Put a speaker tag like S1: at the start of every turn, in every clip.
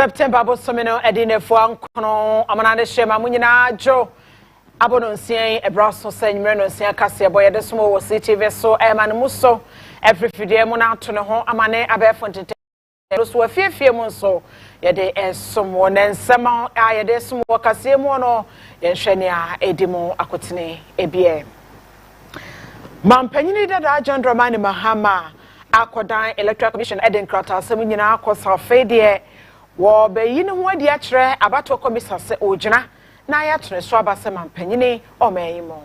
S1: September bosomino edine fo ankono amana de shema munyina jo abono nsien ebraso sanyumre no nsien Kasiebo ye de somo wo Ctv so man muso every fidie mu na ato ne ho amane abefo ntete so afiefie mu nso ye de esomo ne nsema ye de somo Kasiebo no ye hwene a edimu akotene ebie mampanyini dada John Dramani Mahama akodan electoral commission eden krata asem nyina akosa fedie wo be yin ho adi akere abato komisa se ogina na ya tune so abase mampanyini omayimo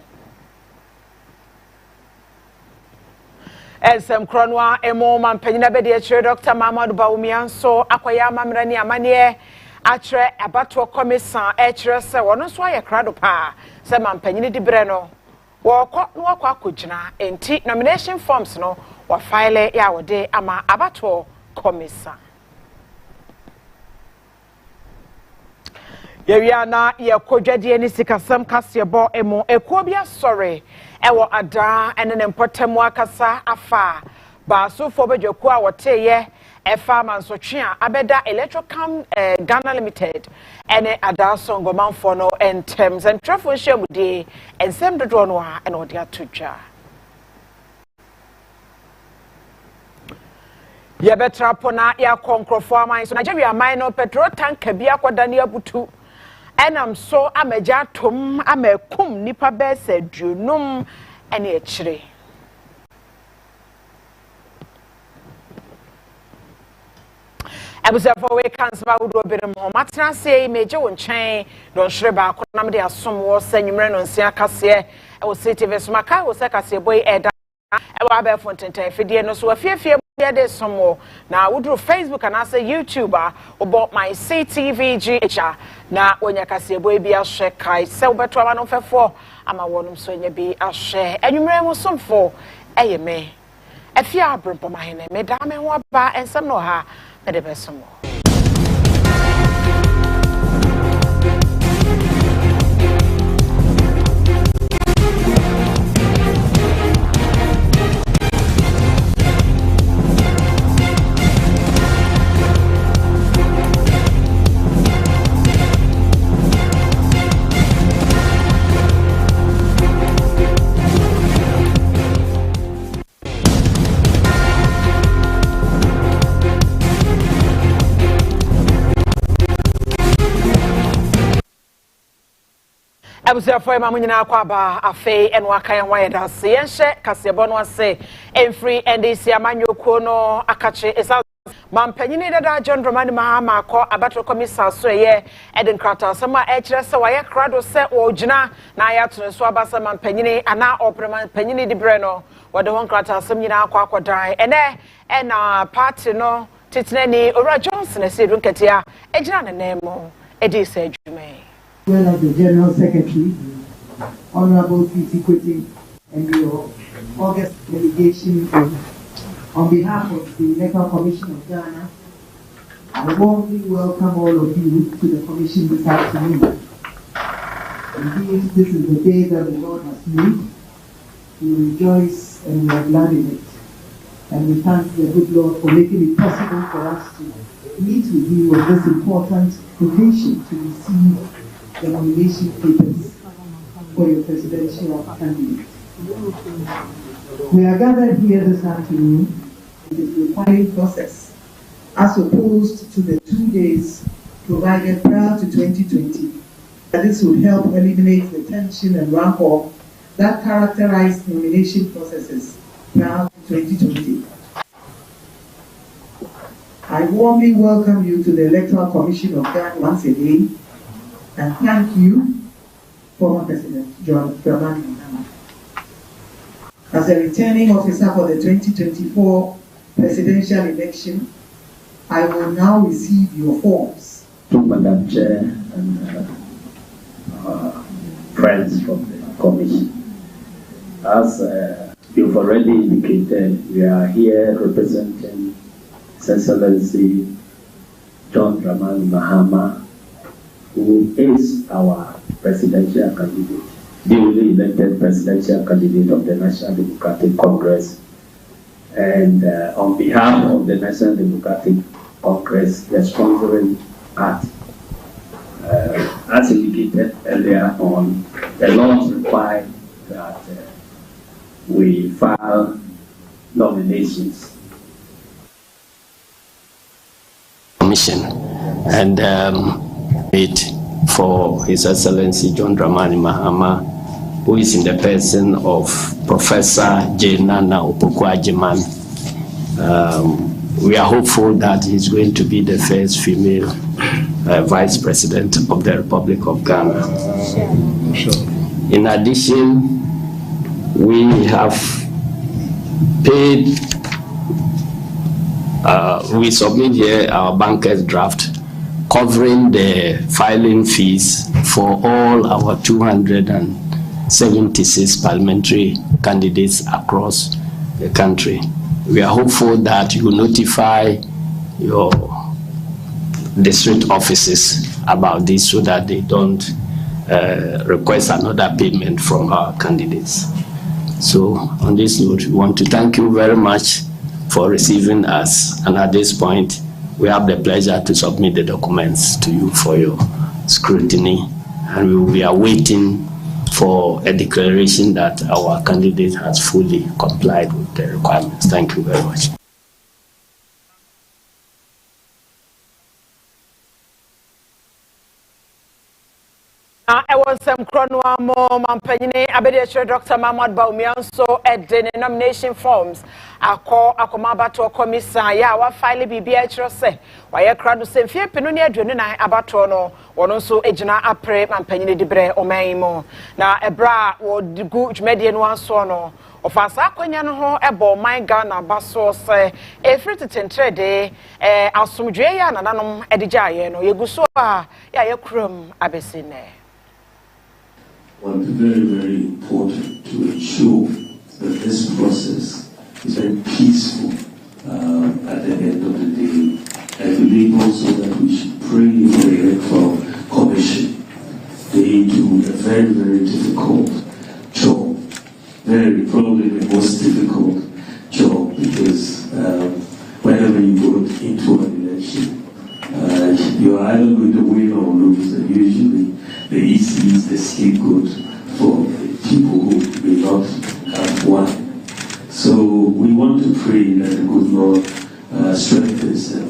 S1: Elsem kronwa emo mampanyina be de akere Dr. Mamadu Bawumianso akoya mamra ni amane akere abato komisa akere se wono so aye krado pa se mampanyini di bre no wo akogina enti nomination forms no wa file ya wode ama abato komisa Yeriana ye kodwade ni sikasam Kasiebo emo ekuo bia sore ewo ada ene ne mpotemu akasa afa ba so fo bedwaku a woteye efa mansotwe a abeda electrocam Ghana Limited ene ada songo manfo no entem sentrafo hyemude ensem dodo no a ene ode atodwa ye betra pona ya konkrofo aman so Nigeria mine no petrol tank bia kwadane abutu enam so amaja tom amakum nipa bese dunum ene ekire abusafo we kansba wodo berem ho matena sei meje wo nchen don hwere ba ko nam de asom wo sanyumre no nsia kase wo Ctv so maka wo se Kasiebo eda e wa ba fontenten fidie no so afiefie de somo na wudru Facebook and asa YouTuber about my Ctv GH na wonya Kasiebo bi ahwe kai se wobeto ama no fefo ama wonum so nya bi ahwe enwumre mu somfo eyeme Afia Brempomaa Hineh me da me ho ba ensem no ha me de besomo Abusafo ma munyina akwa ba afei eno akan hwan yeda se yenhye Kasiebo no ase enfree ndc amanyokuo no akache esa mampanyini dada John Dramani Mahama akọ abatro komisa so ye eden krata sama ekire se waye krado se ogina na ya tune so abasa mampanyini ana oprema panyini di bre no wode hon krata sam nyina akọ akodan ene na party no titnani Ora Johnson ese dunketia egina ne nemo edi se adwume
S2: well as the General Secretary, Honorable Ctv and your August delegation, on behalf of the Electoral Commission of Ghana, I warmly welcome all of you to the Commission this afternoon. Indeed, this is the day that the Lord has made. We rejoice and we are glad in it. And we thank the good Lord for making it possible for us to meet with you on this important occasion to receive the nomination papers for your presidential candidate. We are gathered here this afternoon. It is the required process, as opposed to the 2 days provided prior to 2020. And this would help eliminate the tension and rancor that characterized nomination processes prior to 2020. I warmly welcome you to the Electoral Commission of Ghana once again, and thank you, former President John Dramani Mahama. As a returning officer for the 2024 presidential election, I will now receive your forms.
S3: To Madam Chair and friends from the Commission. As you've already indicated, we are here representing His Excellency John Dramani Mahama, who is our presidential candidate, newly elected presidential candidate of the National Democratic Congress. And on behalf of the National Democratic Congress, the sponsoring Act. As indicated earlier on, the laws require that we file nominations. Commission and it for His Excellency John Dramani Mahama, who is in the person of Professor J. Nana Opoku-Agyeman. We are hopeful that he's going to be the first female Vice President of the Republic of Ghana. Sure. In addition, we have paid, we submit here our banker's draft covering the filing fees for all our 276 parliamentary candidates across the country. We are hopeful that you notify your district offices about this so that they don't request another payment from our candidates. So on this note, we want to thank you very much for receiving us, and at this point we have the pleasure to submit the documents to you for your scrutiny, and we will be awaiting for a declaration that our candidate has fully complied with the requirements. Thank you very much.
S1: I was some chrono more Mampany, Abedisha Dr. Mahmoud Baumian, so at the nomination forms. I call Akomabato Commissar, ya, what file be say, why a crowd to say, Fear Penunia Junina Abatono, or also Ejana Apre, Mampany de Bre, or Maimo. Now a bra would good median one sono. Of us, Aquanian, a ball, my Ghana, Basso, say, a free to trade, Asumjaya, and Anum Edijayan, or Yugusua, ya, crum, Abessine.
S4: Well, it's very, very important to ensure that this process is very peaceful at the end of the day. I believe also that we should pray for the Electoral Commission. They do a very, very difficult job. Probably the most difficult job, because whenever you go into an election, you're either going to win or lose, and usually the EC is the scapegoat for people who may not have won. So we want to pray that the good Lord strengthens them,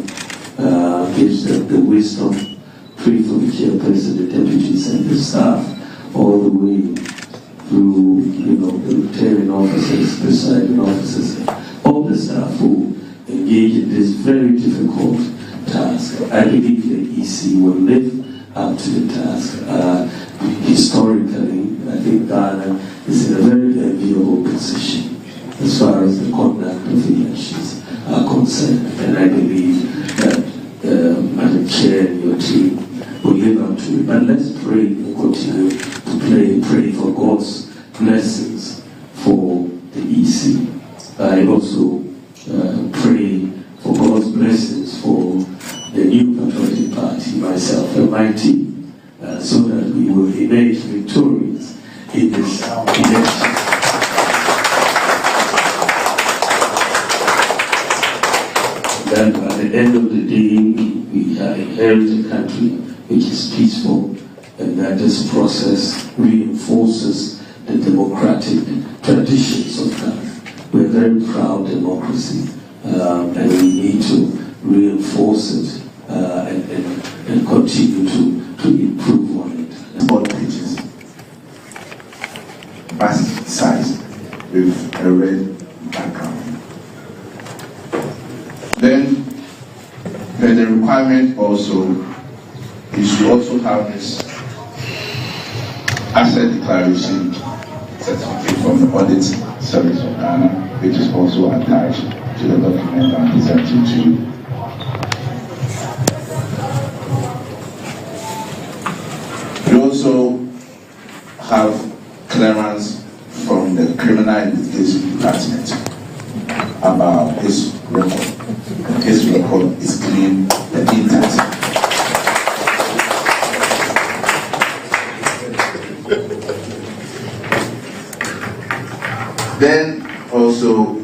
S4: gives them the wisdom. Pray for the chairperson, the deputies, and the staff all the way through, the returning officers, presiding officers, all the staff who engage in this very difficult task. I believe the EC will live up to the task. Historically, I think Ghana is in a very enviable position as far as the conduct of elections are concerned. And I believe that Madam Chair and your team will live up to it. But let's pray and continue to pray for God's blessings for the EC. I also pray for God's blessings for the new patriotic party, myself and my team, so that we will emerge victorious in this election. That at the end of the day, we have inherited a country which is peaceful, and that this process reinforces the democratic traditions of Ghana. We're a very proud democracy, and we need to reinforce it and continue to improve on it.
S5: Board pages, basket size with a red background. Then the requirement also is to also have this asset declaration certificate from the Audit Service of Ghana, which is also attached to the document I'm presenting to you. We also have clearance from the Criminal Investigation Department about his record. His record is clean and intact. Then also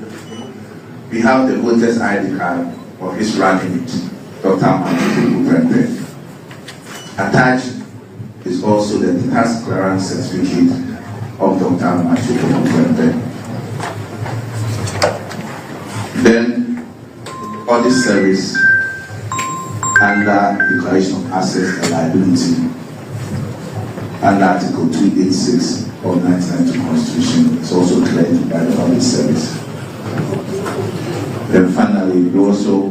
S5: we have the voters ID card of his running mate, Dr. Mahmoud Baumian Hineh. Attached is also the tax clearance certificate of Dr. Matthew Brempomaa. Then, audit service under Declaration of Assets and Liability under Article 286 of 1992 Constitution is also cleared by the audit service. Then finally, we also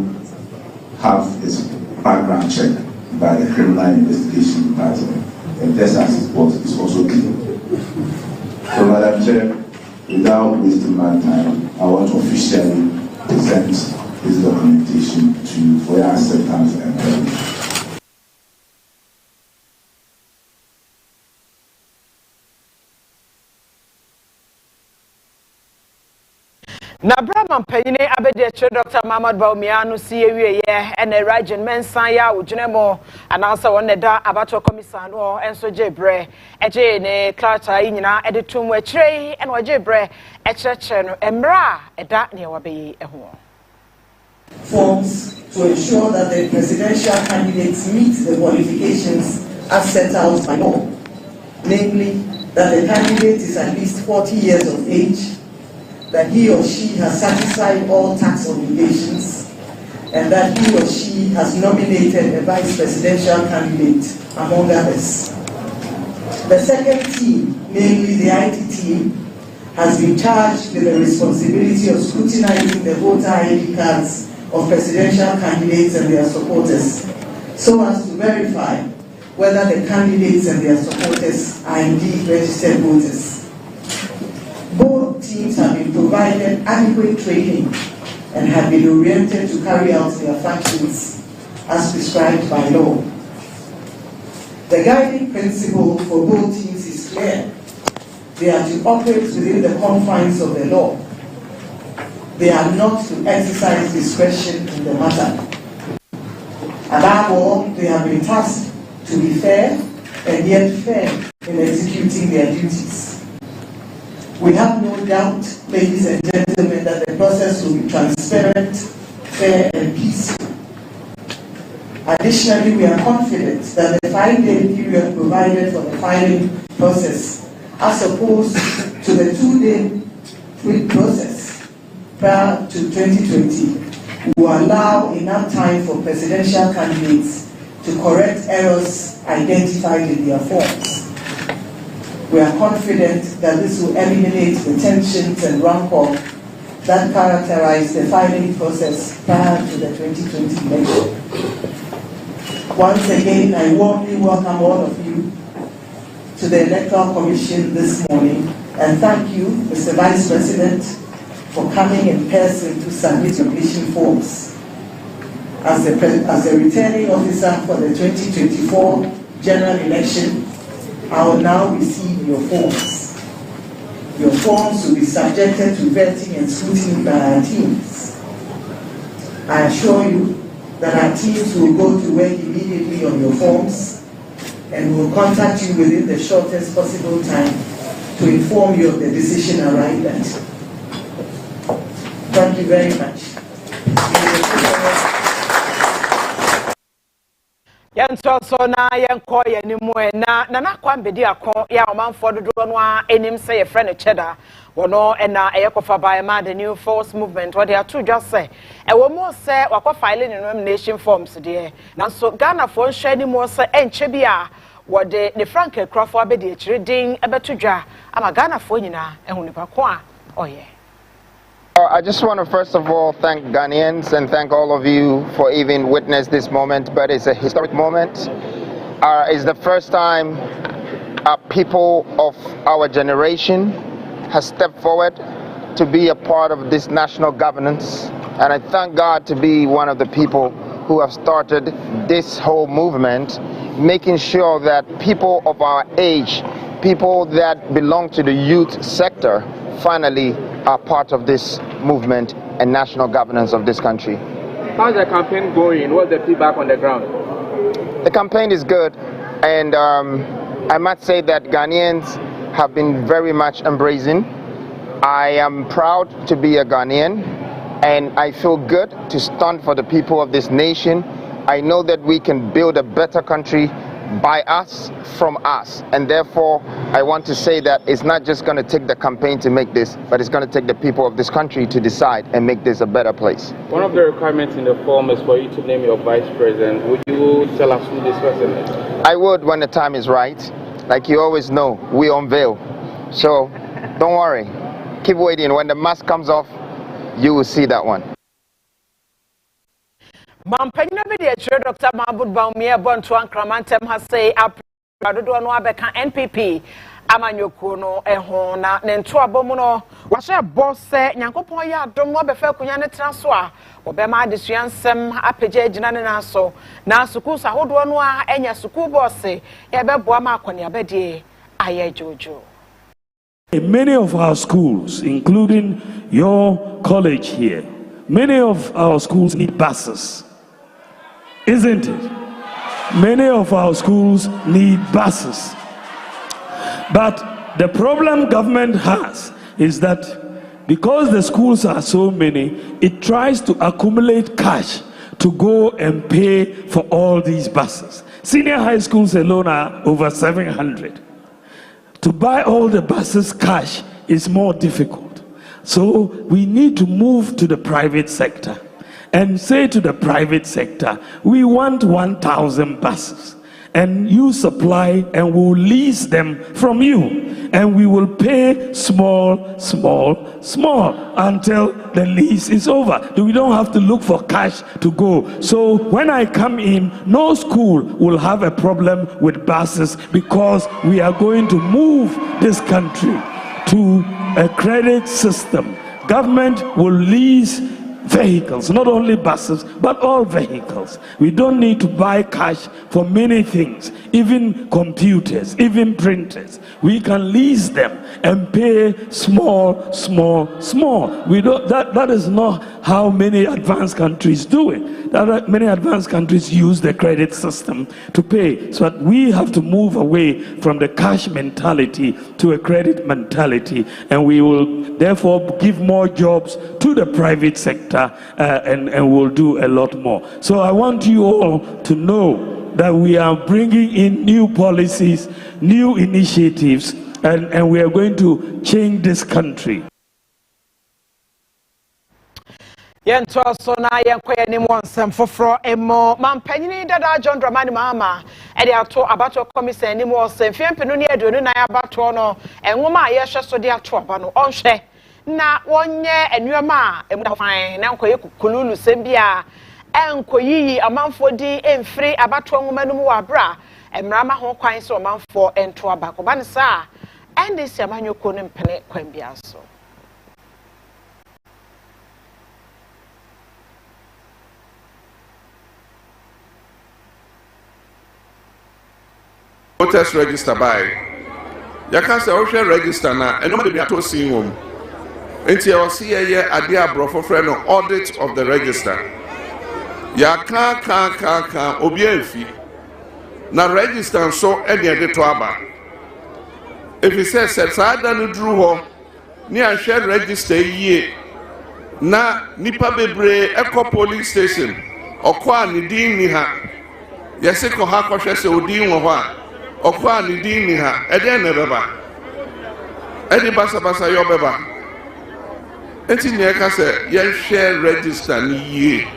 S5: have its background check by the Criminal Investigation Department, and this as report is also clear. So, Madam Chair, without wasting my time, I want to officially present this documentation to you for your acceptance and validation.
S1: Na Brahman Penny Abedi Dr. Mamad Baumiano CA and a Rajan Mensaya Ujunemo and also one da Abato Commissano and so Jebre, a Jane, Clarta Inina, Editum Wetray, and Wajebre, a church and Emra, a dark near Wabi a home.
S6: Forms to ensure that the presidential candidates meet the qualifications as set out by law, namely that the candidate is at least 40 years of age, that he or she has satisfied all tax obligations, and that he or she has nominated a vice presidential candidate, among others. The second team, namely the IT team, has been charged with the responsibility of scrutinizing the voter ID cards of presidential candidates and their supporters, so as to verify whether the candidates and their supporters are indeed registered voters. Both teams have been provided adequate training and have been oriented to carry out their functions as prescribed by law. The guiding principle for both teams is clear. They are to operate within the confines of the law. They are not to exercise discretion in the matter. Above all, they have been tasked to be fair and yet fair in executing their duties. We have no doubt, ladies and gentlemen, that the process will be transparent, fair, and peaceful. Additionally, we are confident that the 5-day period provided for the filing process, as opposed to the 2-day tweak process prior to 2020, will allow enough time for presidential candidates to correct errors identified in their forms. We are confident that this will eliminate the tensions and rancor that characterize the filing process prior to the 2020 election. Once again, I warmly welcome all of you to the Electoral Commission this morning, and thank you, Mr. Vice President, for coming in person to submit your application forms. As the returning officer for the 2024 general election, I will now receive your forms. Your forms will be subjected to vetting and scrutiny by our teams. I assure you that our teams will go to work immediately on your forms and will contact you within the shortest possible time to inform you of the decision arrived at. Thank you very much.
S1: Yanto so na yanko yanimu na kwambedi akon ya omanfo dodo no a enim say your friend Cheda wono na eyekofa by ma the new force movement what they are to just say e wo mo say wakọ filing nomination forms there na so Ghana for nhwe ni mo say enche bia wo de the Frank Krofo abedi ekire din ebetodwa ama Ghana for nyina ehunipa ko a oye.
S7: I just want to first of all thank Ghanaians and thank all of you for even witness this moment, but it's a historic moment. It's the first time people of our generation has stepped forward to be a part of this national governance, and I thank God to be one of the people who have started this whole movement, making sure that people of our age, people that belong to the youth sector, finally are part of this movement and national governance of this country.
S8: How's the campaign going? What's the feedback on the ground?
S7: The campaign is good, and I must say that Ghanaians have been very much embracing. I am proud to be a Ghanaian, and I feel good to stand for the people of this nation. I know that we can build a better country by us, from us. And therefore, I want to say that it's not just going to take the campaign to make this, but it's going to take the people of this country to decide and make this a better place.
S8: One of the requirements in the form is for you to name your vice president. Would you tell us who this person is?
S7: I would when the time is right. Like you always know, we unveil. So don't worry. Keep waiting. When the mask comes off, you will see that one.
S1: Mampanyina be the Dr. Mahmoud Baumia Bontuan Kramantem has say Adodo no abeka NPP amanyoko no eho na nento abomuno wahye boss nyankopon ya adom no befa kunya ne traso a obema adesuansem apagya agina ne naso na suku sahodo no a enya suku boss e beboa ma akone abedie aye jojo.
S9: Many of our schools, including your college here, many of our schools need buses. Isn't it? Many of our schools need buses. But the problem government has is that because the schools are so many, it tries to accumulate cash to go and pay for all these buses. Senior high schools alone are over 700. To buy all the buses cash is more difficult. So we need to move to the private sector and say to the private sector, we want 1,000 buses and you supply and we'll lease them from you and we will pay small until the lease is over. We don't have to look for cash to go. So when I come in, no school will have a problem with buses because we are going to move this country to a credit system. Government will lease vehicles, not only buses, but all vehicles. We don't need to buy cash for many things, even computers, even printers. We can lease them and pay small. We don't. That is not how many advanced countries do it. Many advanced countries use the credit system to pay. So we have to move away from the cash mentality to a credit mentality, and we will therefore give more jobs to the private sector. And we'll do a lot more. So I want you all to know that we are bringing in new policies, new initiatives, and we are going to change this country.
S1: Yento so na yenkoye ni monsem foforo emo mampanyini dada John Dramani Mahama e de ato abato commission ni mo se fiempenu ni aduonu na abato no enwoma a ye hwe so de ato aba no onhwe na wonye enuama emudafan na nkoye kululu sembia enkoyi amanfo di emfiri abato nwoma no mu wabra emrama ho kwan se amanfo ento aba ko ba ne sa ndc amanyoko ne mpene kwan bia so.
S10: Voters register by. You can say also register now, and nobody be at all seeing them. Until you see a year, a dear brother friend audit of the register. Ya can obiefi. Now register so any other to aba. If he says I don't drew home, near share register ye. Na nipa bebre echo police station. Okwa ni din ni ha. Yese ko ha ko hwese odin wo ho. Okwa ni din ni ha ede na beba edi basa yo beba enti ne ka se ye share register ni ye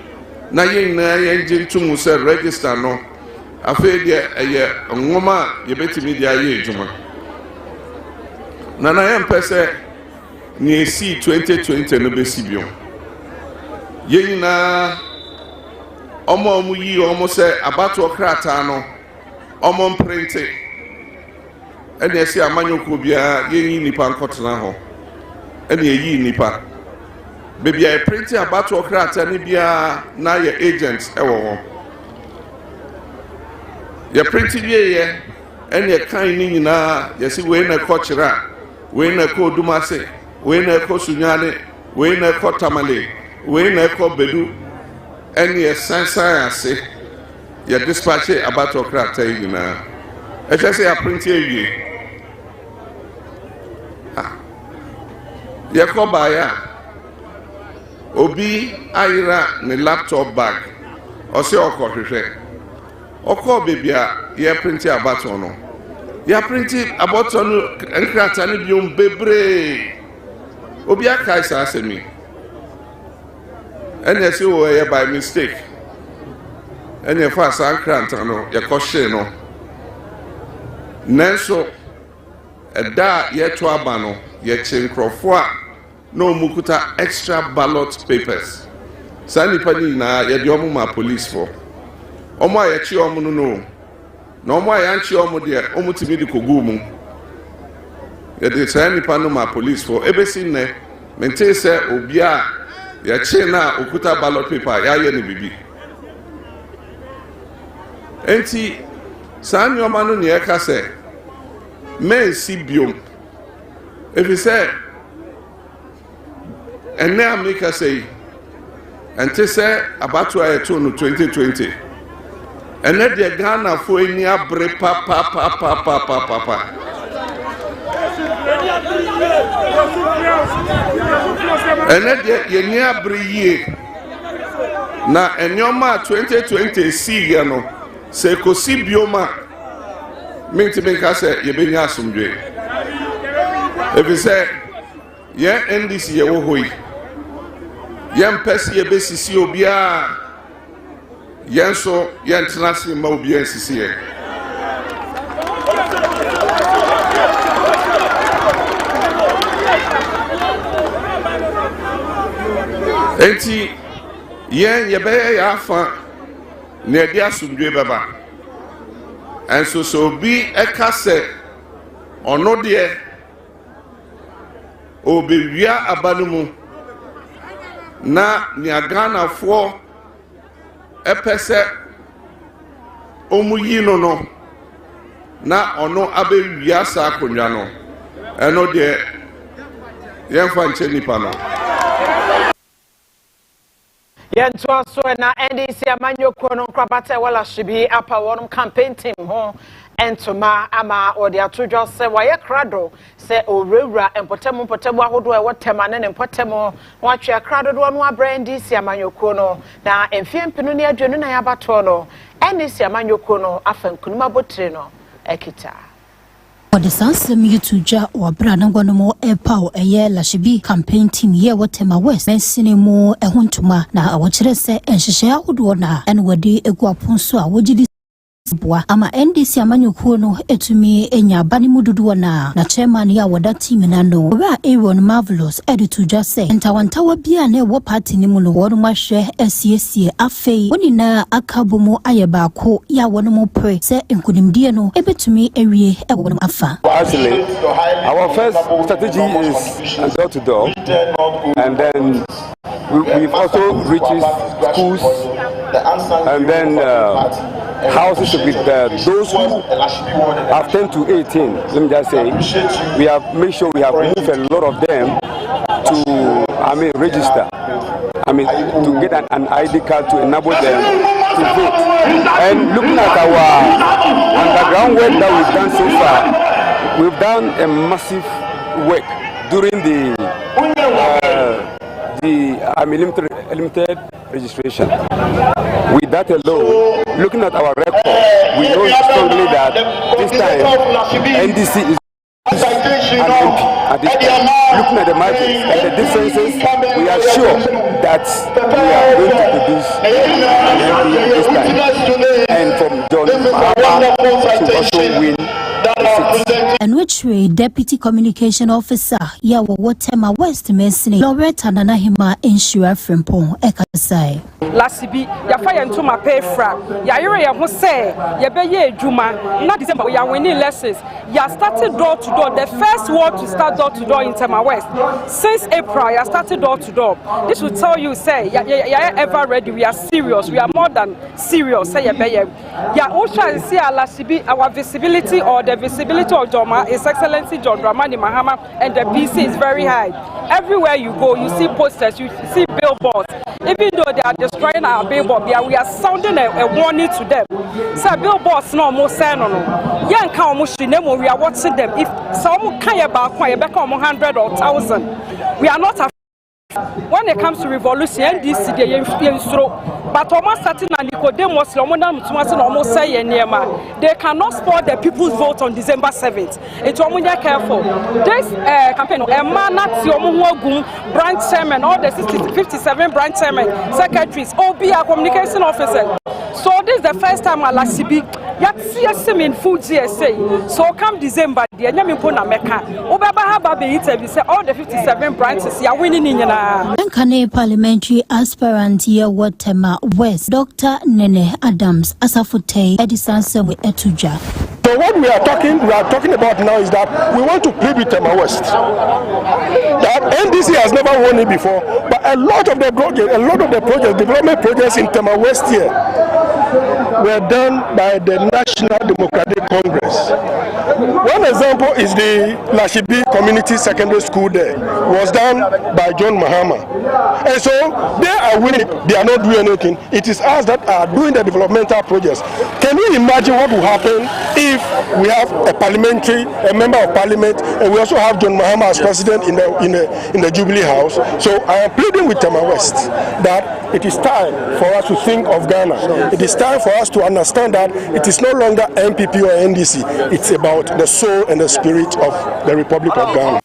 S10: na ye na ye ngintu se register no afa de eye nwoma ye betimi dia ye ejuma na ye mpese ni esi 2020 no be sibio ye na omo yi omo se abato krata no omon printe ene esi amanyoko bia ye nipa nkotena ho ene yi nipa bebi a printe abato krata ni bia na ye agent ewo ho ye printe bia ye ene kan ni nyina ye si we na kochira we na ko dumase we na ko sunyane we na ko tamale we na ko bedu ene sansan ase ya dispatch aboutokrata yi na e say ya print yi ya ko ba ya obi ayira ne laptop bag o se okohwehwe oko bebia ye print abaton no ye print abaton no enkrata ne biom bebre obi akai sa asemi ene se wo ye by mistake ene fa sa enkrata no ye kɔhye no nanso ɛda ye to aba no ye chenkrofo a no mukuta extra ballot papers sani pani na ye de omo ma police for omo a ye chi omo no na omo a yan chi omo de omo timi de kogu mu ye de sani pani ma police for ebesi ne mente se obi a ye chi na okuta ballot paper ya ye ne bibi enti sani omo no ne ye ka se men si biom if you say and now make us say and to say about to 2020 and let the Ghana for any abre papa and let the near bre na enyoma 2020 see ya no se kosi bioma minti make us say ye benya asumdwe if you say yeah NDC ye wo hoyi yam pesi ye besisi obia yenso yentrasi ma obia nsisi ye enti yen ye be ya fa na dia asumdwe baba enso so bi ekase ono de obewia abanumu na Ghana for epese omuyi no na ono abewia sa akonwa no eno de yemfa nche nipa no
S1: yento so na NDC amanyoko no nkrabata wala shibi apa wonum campaign team ho entoma ama odi atodwo se waye krado se owura empotemu ahodo e wotema ne empotemu watwe krado do no abrandi si amanyoko no na emfiempinu ne aduonu na yabato no NDC amanyoko no afankunuma botire no ekita
S11: the Sansem Yutuja or Branagwano Epow a year Lashibi campaign team year whatema West Messinemo a huntuma na a watchrese and Shishia Udwana and Wadi Eguapunso Wajidi ama NDC amanyoko no etumi enya bani mududuana na chairman ya wada team nano wa Aaron Marvelous editor just say ntawantawa bia na wo party ni mu no wo ma hwe asiesie afei woni na akabomo ayeba ko ya wono mo pre se nkunimdie no ebetumi awie e wo afa.
S12: Actually, our first strategy is door to door, and then we've also reached schools and then houses with those who have 10 to 18. Let me just say, we have made sure we have moved a lot of them to, register. To get an ID card to enable them to vote. And looking at our underground work that we've done so far, we've done a massive work during the limited registration. With that alone, looking at our record, we know strongly that this time NDC is an MP at this time. Looking at the margins and the differences, we are sure that we are going to produce an MP this time. And from John Mahama to also win.
S11: And which way Deputy Communication Officer Yawo Wotema West Mesni Loretta Nanahima Afia Brempomaa Ekasai
S13: Lasibi ya fire ntoma pay fra ya yere ya ho say ya beye adwuma na December ya winning lessons ya started door to door. The first word to start door to door in Tema West since April ya started door to door. This will tell you say ya ever ready. We are serious, we are more than serious. Say ya beye ya usha see Lasibi our visibility or the visibility of Joma, His Excellency John Dramani Mahama, and the PC is very high. Everywhere you go, you see posters, you see billboards. Even though they are destroying our billboard, we are sounding a warning to them. So billboards no more sign on. Young we are watching them. If some can back 100 or 1,000, we are not When it comes to revolution, NDC they but almost certain and Nicodemus almost say they cannot spoil the people's vote on December 7th. It's almost careful. This campaign, branch chairman, all the 57 branch chairman, secretaries, OB communication officer. So this is the first time I see in full GSA. So come December, the Yamipona Mecca. Say all the 57 branches are winning in
S11: Nkane parliamentary aspirant here Watema West, Dr. Nene Adams, Asafute, Edison Sewe Etuja.
S14: So what we are talking about now is that we want to plead with Tema West. That NDC has never won it before, but a lot of the projects, development projects in Tema West here were done by the National Democratic Congress. One example is the Lashibi Community Secondary School there. It was done by John Mahama. And so they are winning, they are not doing anything. It is us that are doing the developmental projects. Can you imagine what will happen if we have a member of parliament, and we also have John Mahama as president in the Jubilee House? So I am pleading with Tema West that it is time for us to think of Ghana. It is time for us to understand that it is no longer MPP or NDC. It's about the soul and the spirit of the Republic of Ghana.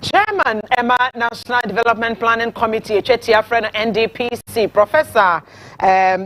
S1: Chairman Emma National Development Planning Committee, Chetia friend NDPC, Professor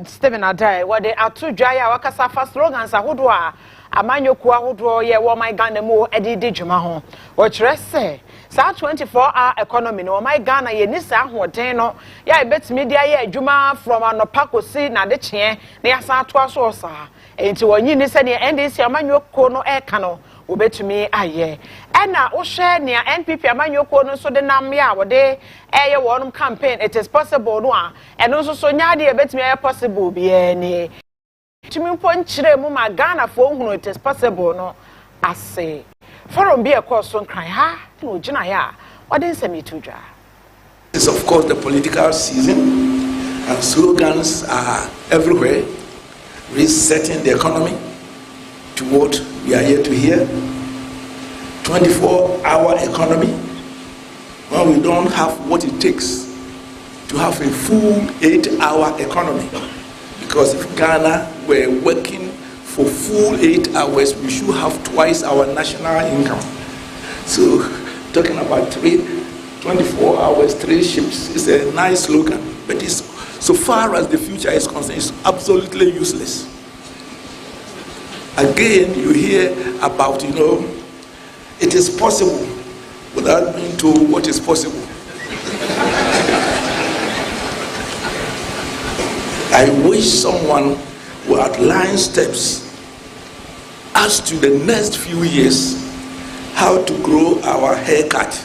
S1: Stephen Adai, where they are two Jaya Wakasafa slogans, Ahudwa, Amanyoku Ahudwa, ye wo my Ghana mo Edidi Jumaho. What rest say? Sa 24-hour economy no my Ghana ye nisa ahoden no ya bet media ye adwuma from anopako si na de chie na ya sa to aso sa enti wonyi ni se ne NDC amanyoko no e ka no obetumi aye ena wo hwe ne NPP amanyoko no so de nam ya wo de eye wonum campaign it is possible no a eno so so nya de obetumi aye possible bi eni tumi ponchire mu ma Ghana fo hunu it is possible no ase forum be a course on cry ha no jina ya wadin semi tuja.
S15: It's of course the political season and slogans are everywhere, resetting the economy to what we are here to hear. 24-hour economy, when we don't have what it takes to have a full 8-hour economy, because if Ghana were working for full 8 hours, we should have twice our national income. So talking about 24 hours, 3 ships is a nice slogan, but it's, so far as the future is concerned, it's absolutely useless. Again, you hear about, it is possible without being told what is possible. I wish someone will outline steps as to the next few years how to grow our haircut.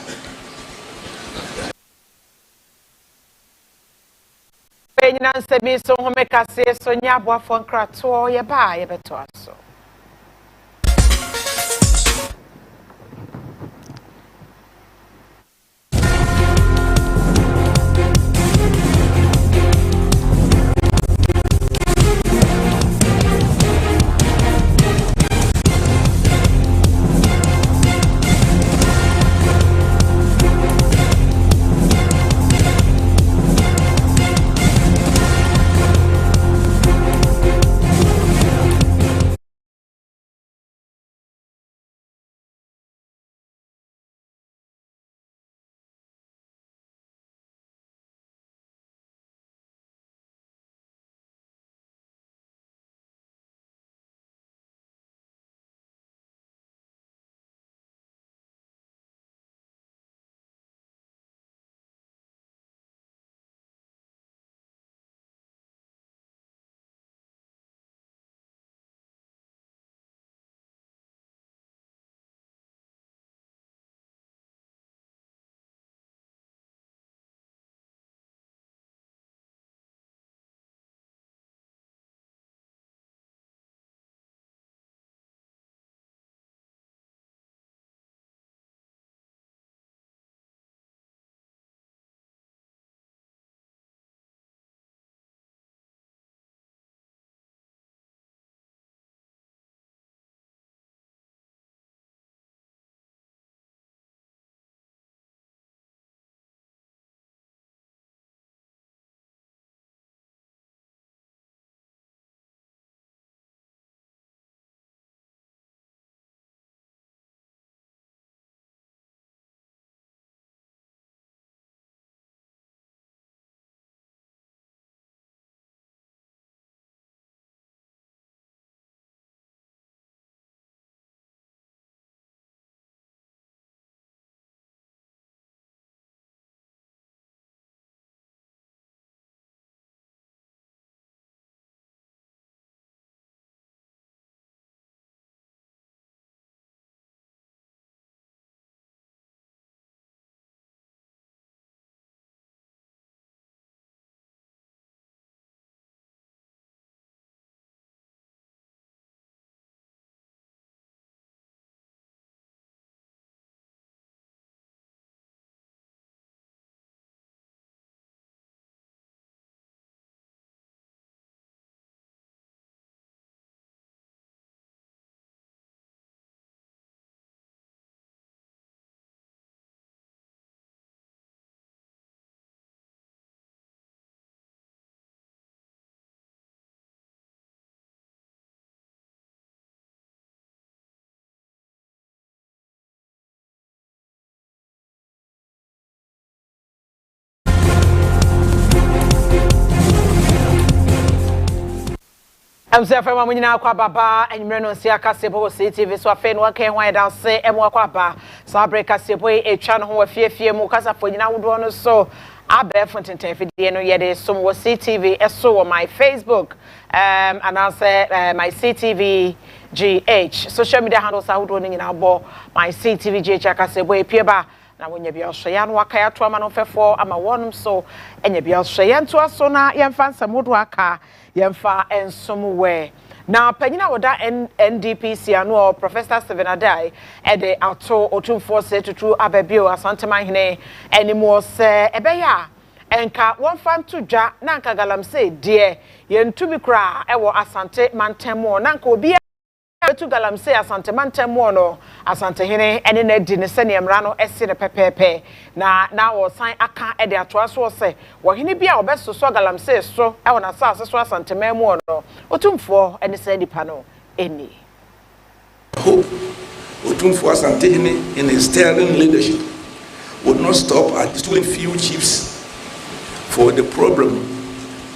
S1: I'm saying from Munina Quababa and Menosia Kasiebo Ctv so afen one can why down say Emwakaba. So I break Kasiebo a channel who fear Mukasa for you now would want so I bear Fontaine for the end yet some was CTV so on my Facebook and I'll say my CTV GH social media handles I would running in our ball my CTV GH Kasiebo Pieba. Na when you be Australian wakaya to ama no fefo ama wonum so enye be Australian to aso na yemfa nsamodo aka yemfa ensomwe na panyina woda NDPC anu Professor Stephen Adai e de ato otumfo se tutu ababio Asantema Hineh enimo se ebeya enka wonfa ntodwa na nka galamse de yentumi kra ewo Asante Mantemo na nka obi to galamse Asante Mantemo no Asante Hineh ene na di ne sene mra no ese ne pepepe na wo san aka e de ato aso se wo hene bia obeso so galamse so e wona sa so Asante Memo no otumfo ene se dipa no eni
S15: hope otumfo Asante Hineh in his sterling leadership would not stop at doing few chiefs, for the problem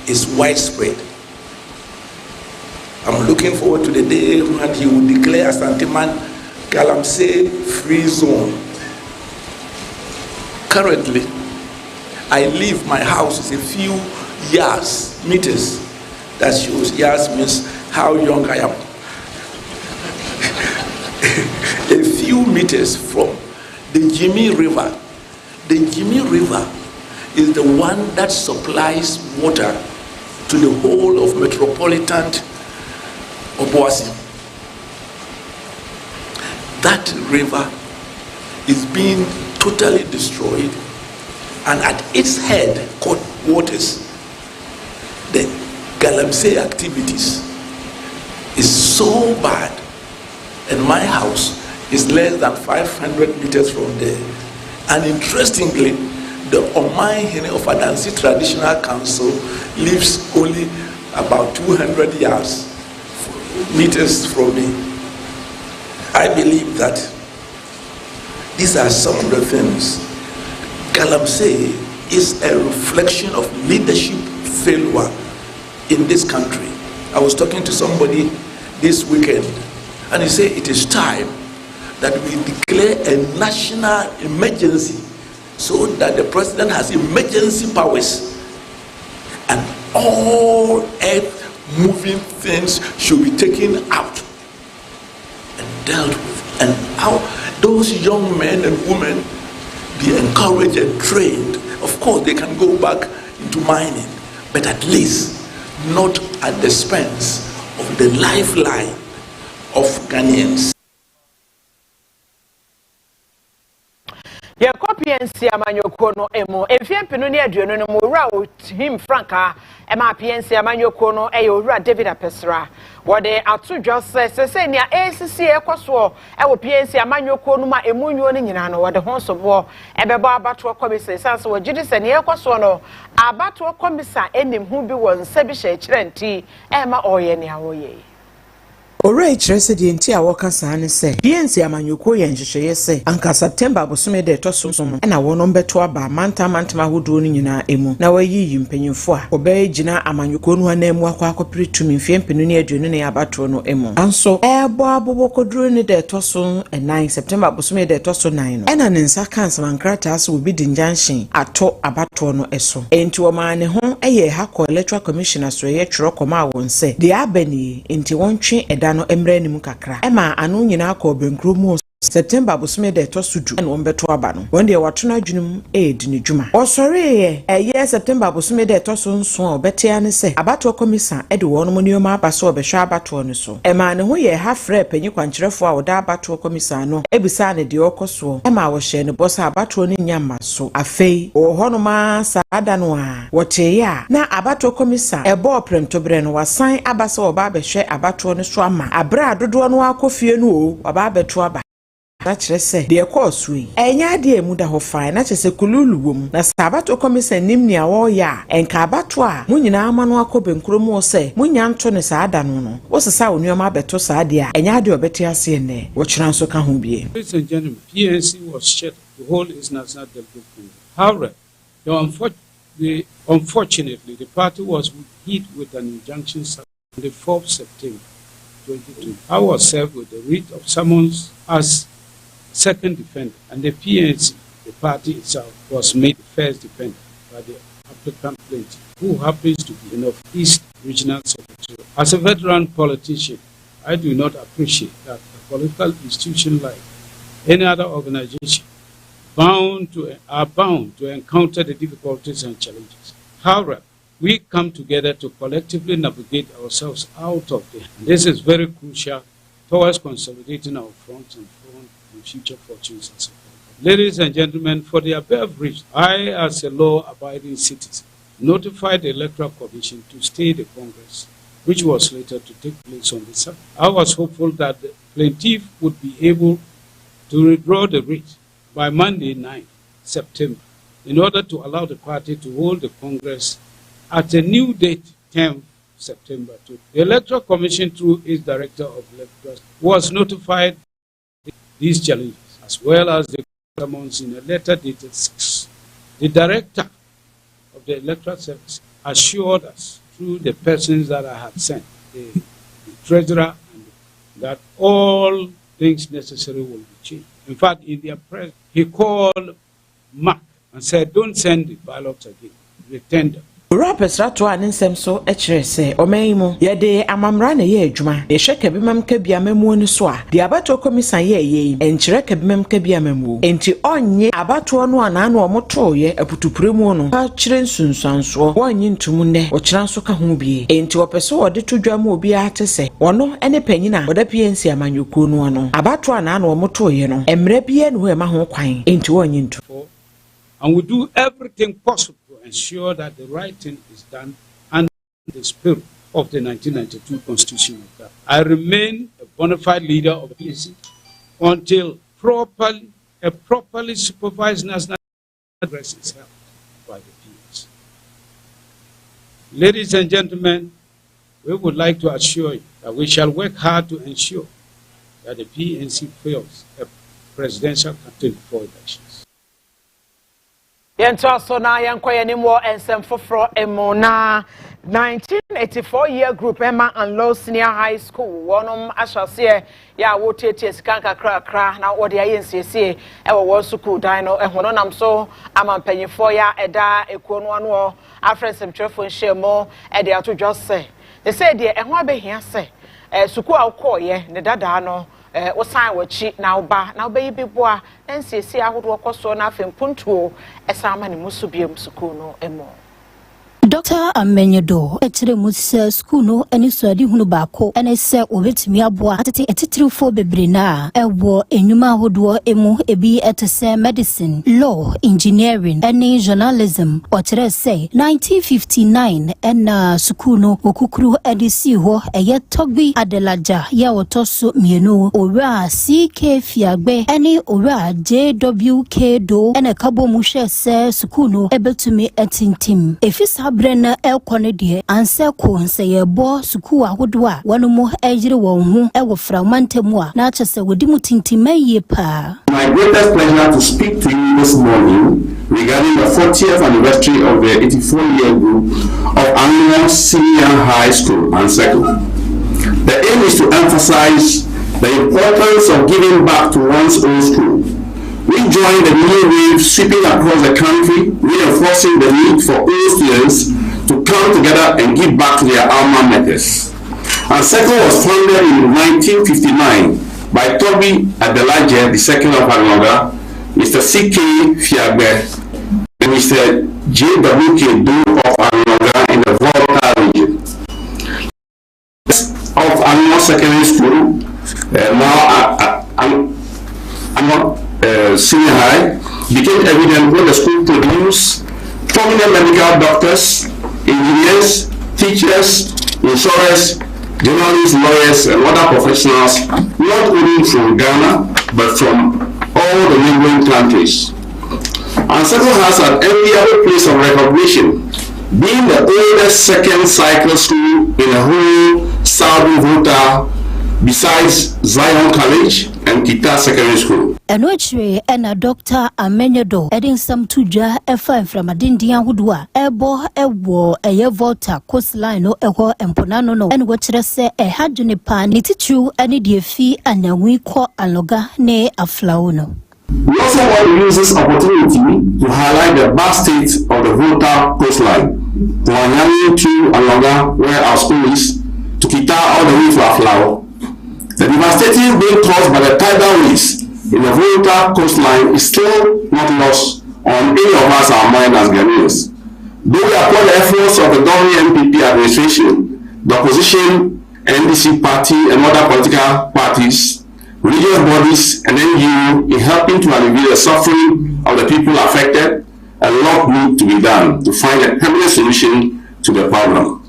S15: is widespread. I'm looking forward to the day when he will declare Asante Galamsey free zone. Currently, I leave my house is a few yards, meters. That shows yards means how young I am. A few meters from the Jimmy River. The Jimmy River is the one that supplies water to the whole of metropolitan Obuasi. That river is being totally destroyed, and at its head waters, the Galamsey activities is so bad, and my house is less than 500 meters from there. And interestingly, the Omai Hineh of Adansi Traditional Council lives only about 200 meters from me. I believe that these are some of the things. Galamsey is a reflection of leadership failure in this country. I was talking to somebody this weekend, and he said it is time that we declare a national emergency so that the president has emergency powers and all earth-moving things should be taken out and dealt with, and how those young men and women be encouraged and trained. Of course, they can go back into mining, but at least not at the expense of the lifeline of Ghanaians.
S1: Ya kopiensi amanyoko no emo emfiempinu ne aduonu no mo wura him franka ema piensi amanyoko no owura David Apesra wode atodwo se nia ACC ekoso wo piensi amanyoko no ma emunyo no nyina no wode honsobo ebebo abato komisa sanso wogidi se ne ekoso no abato komisa enim hu bi won sabi hye kirenti ema oye ne awoye.
S16: Ore ichirese di enti a woka saane se PNC amanyoko ye nhyehyeye se anka September abosome de tosom na wono mbeto aba mantama hodo no nyina emu na wayiyi mpanyimfo a obaye gina amanyoko no anamu akopere tumi mfiempenu ne aduonu ne abato no emu anso ebo abobokoduro ne de tosom 9 September abosome de tosom 9 no ena ne nsa kansa mankrata aso obi di njanshin ato abato no eso enti wo maane ho eye hako electoral commissioner so ye tworo koma won se de abani enti wontwe no emre ni mu kakra ema anu nyina akọ benkro mu September abosome de to sudu na wombeto aba no wonde wato na adwunum di ne dwuma osore ye September abosome de to so nso obete ane se abato komisa de wono mo nioma aba so obehwa abato no so ema ne ho ye ha frɛ panyi kwankyerefo a woda abato komisa no ebisa ne de okoso ema wo hye ne bosa abato no nyama so afei wo hono ma saada no a wote ya na abato komisa ebo premtobre no wasan abasa oba abehwe abato no so ama abra dodo no akofie no o oba abeto aba na kyerese de ekosui enya de emu da ho fine na kyerese kululu wom na sabato komisa nimni a wo ya enka abato a munyina amano akobenkro mu se munya nto ne saada no no wo sesa onuoma abeto saade a enya de obete ase ene wo kyera nso ka ho bie.
S17: Ladies and gentlemen, PNC was shut to hold its national development. However, unfortunately, the party was hit with an injunction the 4th September 2020. I was served with the writ of summons as second defendant, and the PNC, the party itself, was made the first defendant by the applicant plaintiff, who happens to be the Northeast Regional Secretary. As a veteran politician, I do not appreciate that a political institution like any other organization are bound to encounter the difficulties and challenges. However, we come together to collectively navigate ourselves out of them. This is very crucial towards consolidating our front and future fortunes as a country. Ladies and gentlemen, for the above reason, I, as a law-abiding citizen, notified the Electoral Commission to stay the Congress, which was later to take place on the 7th. I was hopeful that the plaintiff would be able to withdraw the writ by Monday, 9th September, in order to allow the party to hold the Congress at a new date, 10th September. The Electoral Commission, through its Director of Electoral, was notified of these challenges, as well as the summons in a letter dated 6. The Director of the Electoral Service assured us, through the persons that I had sent, the Treasurer, that all things necessary will be changed. In fact, in their press, he called Mark and said, don't send the ballots again, return them.
S16: Rappers Rato and Nsem so HRS, Omeimo, Yade Amamrana ye Juma, a shake bimam kabia memo swa, the abato commissa ye, and Chireka bimam kabia memo, and to on ye abato no an annual moto ye, a putu primono, a chiren sun sanso, one yin to Munde, or Chansoka hubi, and to a person or the two drum will be at to say, or no any penina, or the PNC amanuku no, abato an annual moto ye no, and Mrebian where Mahon quine, into one yin to.
S17: And we do everything possible to ensure that the right thing is done under the spirit of the 1992 Constitution of Ghana. I remain a bona fide leader of the PNC until a properly supervised national address is held by the PNC. Ladies and gentlemen, we would like to assure you that we shall work hard to ensure that the PNC fails a presidential campaign for elections.
S1: Yento so na yankoye ni mo ensem foforo emona 1984 group Emma and Low Senior High School wonom ashase ya wo tietie skanka kra na wo de ayensiesie e wo school dan no ehono nam so amampanyefo ya eda ekuo no ano afrensem trefo nhemo e de ato dwose they say de eho abehia se school akoye ne dada no osan wachi na oba na obayi beboa nsiesie ahodo koso na afempuntuo esama ne musubiem school no emo
S11: Dr. Amenyedo, Musa school no any study hunubako, and I said, Obetimi aboa, atitiri for bebrina, ewo, enyuma hodo emu, ebi etese medicine, law, engineering, any journalism, or say 1959, and school no, okukru edisi ho, yet togbi adelaja, ya otoso mienu, ora CK Fiagbe, any ora JWK do, and a kabo mushe se school no, able to me etintim. If it's Brenna El Conedie, and Selco and say a bo suku ahodoa, one more ejire won ho e wo fragmente mo a na chese wodimutinti maye pa.
S18: My greatest pleasure to speak to you this morning regarding the 40th anniversary of the 84-year group of Annual Senior High School and Circle. The aim is to emphasize the importance of giving back to one's own school. We join the new wave sweeping across the country, reinforcing the need for all students to come together and give back to their alma maters. And Circle was founded in 1959 by Toby Adelaje, the second of Angola, Mr. CK Fiagbe, and Mr. JWK Do of Angola in the Volta region. Of Angola Secondary School, Senior High, became evident when the school produced prominent medical doctors, engineers, teachers, insurers, journalists, lawyers, and other professionals, not only from Ghana, but from all the neighboring countries. And Circle has an enviable place of recognition, being the oldest second cycle school in the whole Southern Volta, besides Zion College, and Kita Secondary School.
S11: Enochre ena Dr. Amenyodo edin sam tuja efa mframadindian hudua ebo ewo eye volta coastline no eho emponano no en wochire se ehadwene pa ni titu ene de fi anyanwi ko aloga ne aflao no.
S18: We also want to use this opportunity to highlight the vast state of the Volta coastline, to Anyami to Aloga, where our school is, to Kita all the way to Aflao. The devastating being caused by the tidal waves in the Volta coastline is still not lost on any of us, our mind as Ghanaians. Though we applaud the efforts of the governing MPP administration, the opposition, NDC party, and other political parties, religious bodies, and NGO in helping to alleviate the suffering of the people affected, a lot needs to be done to find a permanent solution to the problem.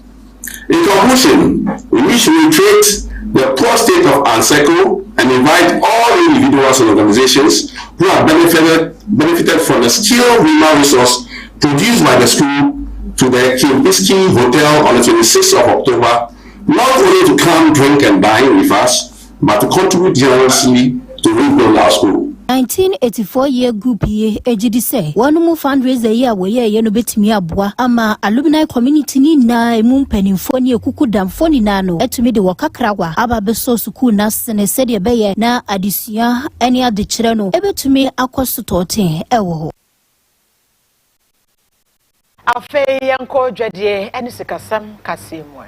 S18: In conclusion, we wish to reiterate the poor state of ANSECO and invite all individuals and organizations who have benefited from the skilled human resource produced by the school to the Kimbiski Hotel on the 26th of October, not only to come drink and dine with us, but to contribute generously to rebuild our school.
S11: 1984 group ye ejidi say one more fundraiser year we no betimi aboa ama alumni community ni na emu mpanimfo ni ekukudam foni nano etumi de wakakrawa aba beso school na sene sede beye na adisia eni adekire no ebetumi akosotote ewo ho.
S1: Afei yanko dwadie eni sikasam Kasiebo.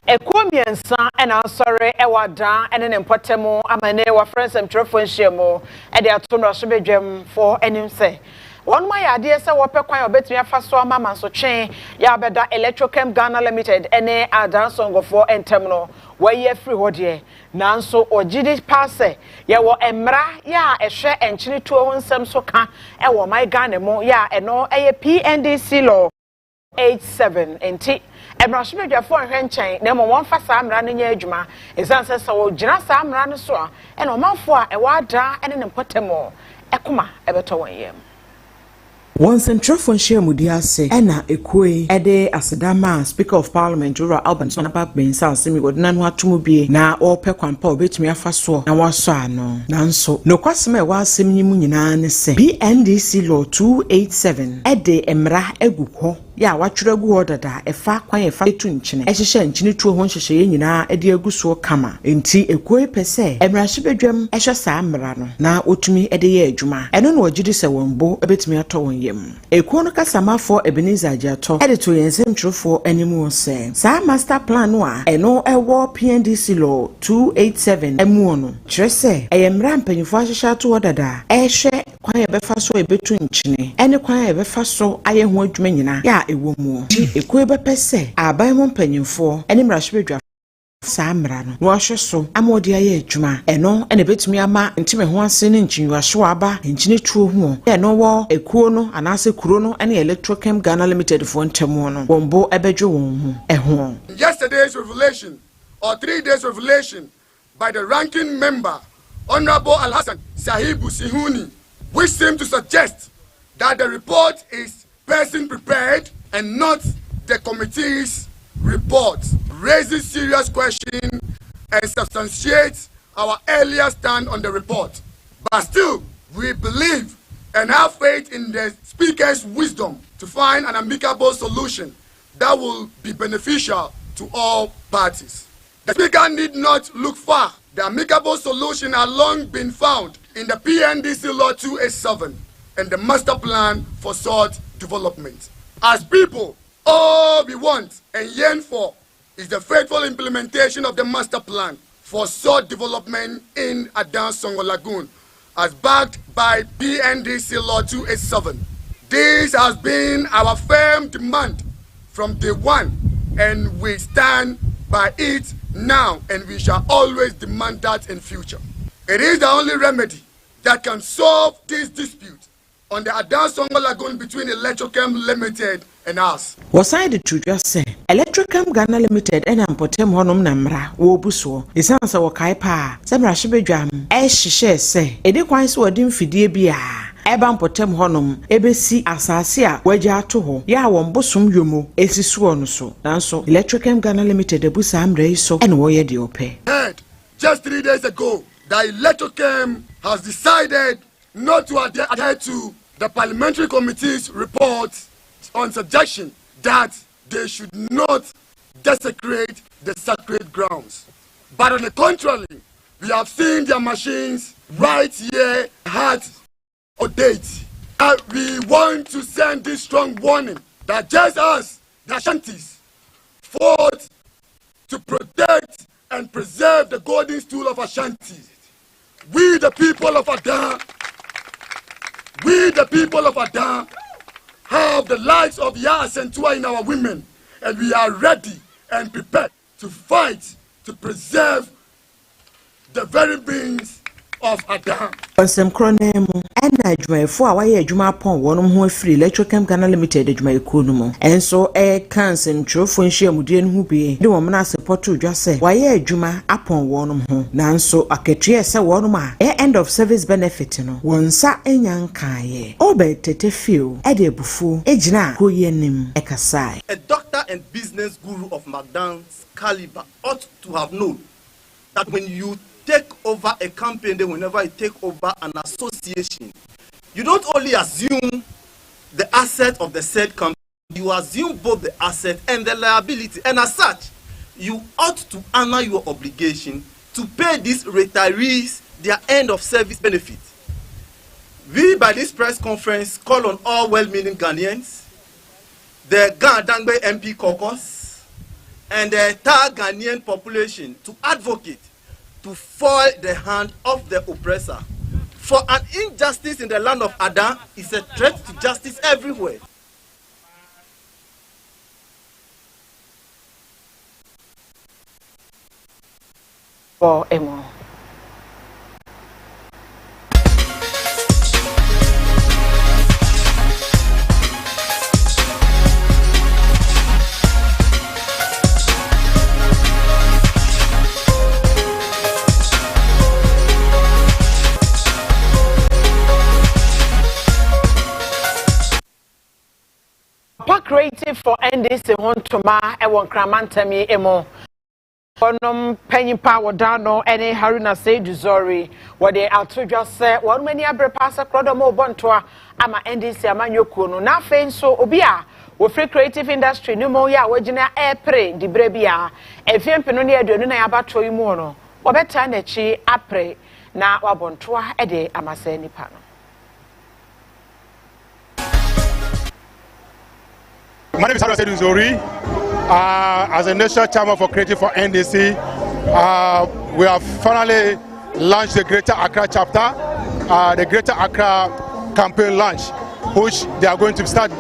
S1: Ekomiensa ena sore ewada ene ne mpotemu amane wa friends and trofenshemo e de atomra so bedwam for enim se won ma ya de se wo pe kwan obetumi afaso ama manso twen ya beda Electrochem Ghana Limited ene adansongo for entem no waye free hodie nanso ogidi passe ye wo emra ya ehwe enchiri tuo ho nsem so ka e wo my Ghana mo ya eno eye PNDC law 87 enti Ebrashimedwa for hwenchen na mo wonfa saa amra no nya adwuma esanse se wo gina saa amra no so a ena omanfo a e wada ene ne mpotemo ekoma ebeto won yem.
S16: One central function mudiase ena ekue ede asedama Speaker of Parliament Ura Alban Sonaba Bensa Semi Godina no atumubie na ope kwampa obetumi afaso na waso ano nanso no kwasema wa asem nyimu nyina ne se PNDC law 287 ede emra egukho ya watwere gu odada efa kwan efa etu nchene ehihye nchene tuo ho nhyehyeye nyina ede aguso kama enti ekue pese emrahye bedwam ehwe saa amra no na otumi ede ye adwuma eno no ogidi se wonbo ebetumi ato won yem ekuo no kasamafo Ebenezer Ajato ede to yensem trofo animu se saa master plan no a eno ewo PNDC law 287 emu no kyerese eyemra mpanyifo ahyehyɛ to odada ehwe kwan ebefa so ebetu nchene ene kwan ebefa so aye ho adwuma nyina ya ewomu ekwe bepese aban mo mpanyimfo ene mrahwedwa samra no wo hweso amodi aye adwuma eno ene betumi ama ntime ho ase ne nchinwahwe aba nchine tuo ho eno wo ekuo no anase kuro no ene Electrochem Ghana Limited for ntemo no bombo ebedwe won ho eho.
S19: Yesterday's revelation or 3 days revelation by the ranking member Honorable Al-Hassan Sahibu Sihuni, which seemed to suggest that the report is person prepared and not the committee's report, raises serious questions and substantiates our earlier stand on the report. But still, we believe and have faith in the Speaker's wisdom to find an amicable solution that will be beneficial to all parties. The Speaker need not look far. The amicable solution has long been found in the PNDC Law 287 and the Master Plan for Salt Development. As people, all we want and yearn for is the faithful implementation of the Master Plan for Salt Development in Adansongo Lagoon, as backed by PNDC Law 287. This has been our firm demand from day one, and we stand by it now, and we shall always demand that in future. It is the only remedy that can solve this dispute on the Adan-Songo Lagoon between Electrochem Limited and us.
S16: Wasai the truth just say Electrochem Ghana Limited and Ampotem Honum Namra, Wobuso, is answer Wakaipa, Samra Shibejam, Eshe say, Edekwan Swadim Fidibia. Eba Potem Honum, Ebesi Asasia, Waja Toho, Ya Wombosum Yumu, Esi Suonuso, Nanso, Electrochem Ghana Limited, Ebusam Reiso, and Woye Diope.
S19: Heard just 3 days ago that Electrochem has decided not to adhere to the parliamentary committee's report on suggestion that they should not desecrate the sacred grounds. But on the contrary, we have seen their machines right here at a date. And we want to send this strong warning that just as the Ashantis fought to protect and preserve the golden stool of Ashanti, we the people of Adan have the lives of Yas and Tua in our women, and we are ready and prepared to fight to preserve the very beings of Adan.
S16: Onsem kronemu ena adwumayefo a waye adwuma pon wonum ho afiri Electrochem Ghana Limited adwumayeko no mu enso cancel ntrofo nhyiamudie no hu bi de womna support udwase waye adwuma apon wonum ho nanso akatue se wonum a end of service benefit no wonsa enyankaye obetete feel e de bufu ejina koyenim ekasai.
S20: A doctor and business guru of Magdan's caliber ought to have known that when you take over a company, whenever you take over an association, you don't only assume the asset of the said company, you assume both the asset and the liability. And as such, you ought to honor your obligation to pay these retirees their end of service benefit. We, by this press conference, call on all well-meaning Ghanaians, the Ghana MP caucus, and the entire Ghanaian population to advocate to foil the hand of the oppressor. For an injustice in the land of Adan is a threat to justice everywhere.
S1: For Emo. Creative for NDC Hontoma Ewon Kramantami Emo. Onom Penyipa Wadano ene Haruna Seidu Zori wade atudwa se won mani abre pasa krodomo bontoa ama NDC amanyoku no na fe nso obi a wo free creative industry no mo ya wagina airpre dibre bia efiempeno ne aduonu na yabato yi mu no wobeta na chi apre na wabontoa ede amasa nipa no.
S14: My name is Afia Brempomaa Hineh. As a national chairman for Creative for NDC, we have finally launched the Greater Accra chapter, the Greater Accra campaign launch, which they are going to start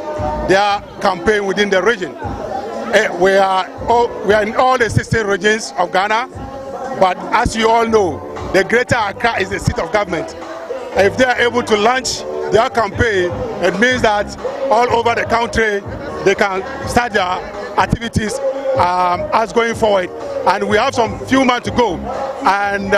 S14: their campaign within the region. We are in all the 16 regions of Ghana, but as you all know, the Greater Accra is the seat of government. If they are able to launch their campaign, it means that all over the country they can start their activities as going forward. And we have some few months to go, and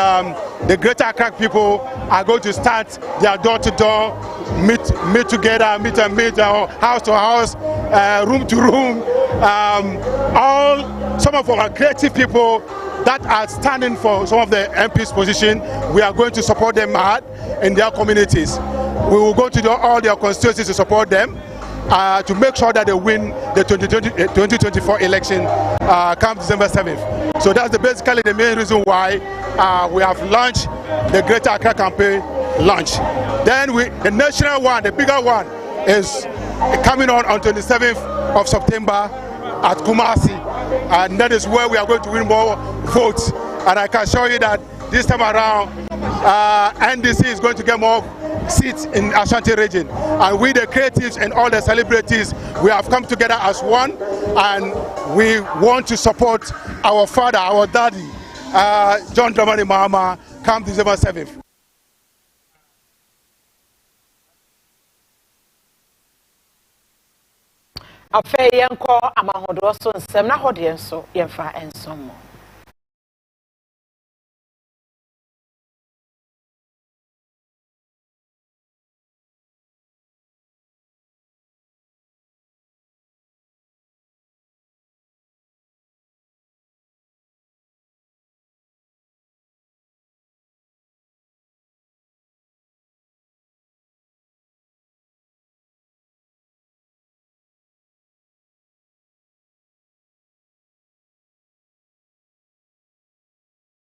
S14: the Greater Accra people are going to start their door-to-door, meet together, meet house to house, room to room. Some of our creative people that are standing for some of the MP's position, we are going to support them hard in their communities. We will go to all their constituencies to support them, to make sure that they win the 2024 election come December 7th. So that's basically the main reason why we have launched the Greater Accra campaign launch. Then the national one, the bigger one, is coming on 27th of September at Kumasi, and that is where we are going to win more votes. And I can show you that this time around, NDC is going to get more seats in Ashanti region, and we the creatives and all the celebrities, we have come together as one, and we want to support our father, our daddy, John Dramani Mahama, come December 7th.
S1: Afei yenko amahodo so nsem na hode nso yemfa ensom.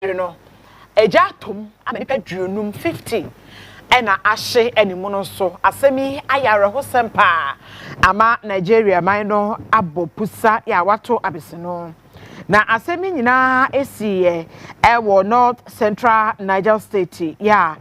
S1: No eja tom ameka dwunum 50 ena ahye animu no so asemi ayare ho sempa ama Nigeria man no abopusa ya wato abesino na asemi nyina esiye ewo North Central Niger State ya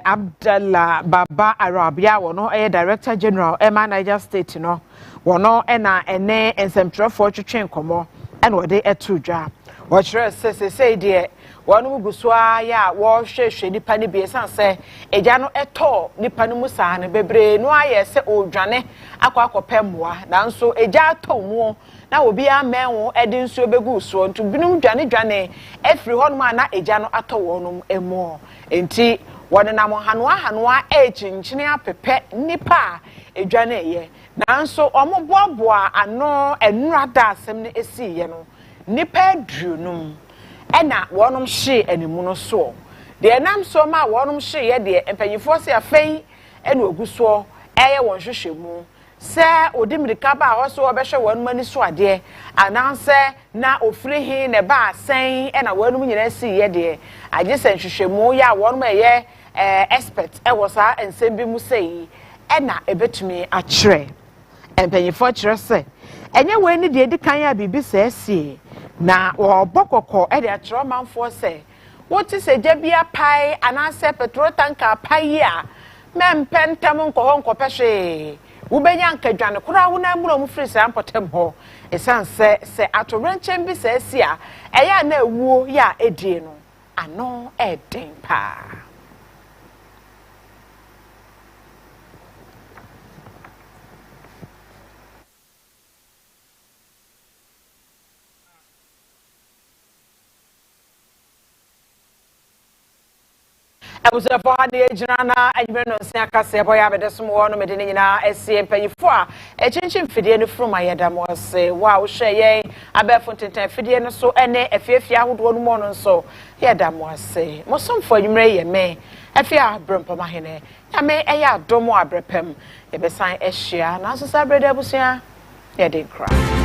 S1: Abdallah Baba Arabia wono Director General Emma Niger State no wono ena ene ensemtrefo twetwen komo ena wode etudwa wɔkyerɛ sɛ deɛ wɔn mu gusua ya wɔhwehwɛ nipa ne bi sanse egya no ɛtɔ nipa no mu saa ne bebre no ayɛ sɛ odwane akɔpɛ mmoa nanso egya atɔ mu na obi amɛnwo ɛde nsuo begu so nto binum dwane efiri hɔ no ma na egya no atɔ wɔn emu enti wɔn nam hanoa ɛkyinkyini apepɛ nipa edwa ne yɛ nanso ɔmo boaboa ano enura da asɛm ne esiye no nipa dunum ena wonom hye animu no so de nam so ma wonom hye ye de empanyifo se afei ena oguso eye won hwehwemu se odimirika ba ho so obehwe wonom ani so ade ananse na ofiri hin ne ba asen ena wonom nyina si ye de agye se hwehwemu ya wonom eye expert wo sa ensem bi mu sei ena ebetumi akyere empanyifo kyere se enye we ni de edikan ya bibi se sie na obokoko e de atro manfo se woti se jabia pai anase petrol tanker pai a mempentam nkoho nkopehwe wo benya nkadwane kura wo na muro mu free san potem ho esanse se atorenchem bi se si a eya na ewuo ya edie no ano eden pa Abuza for had the Jirana and Ctv Kasiebo ya bedesom wono mede nyina esie mpanyifo a echinchin fidie no from ayedam was wow hye abefo tenten fidie no so ene efiafia ahodo no mo no so yedam was mo somfo nwumre ye me Afia Brempomaa Hineh ya me eya adomo abrepem ye besan ehia na so sabrede abusia ye de kra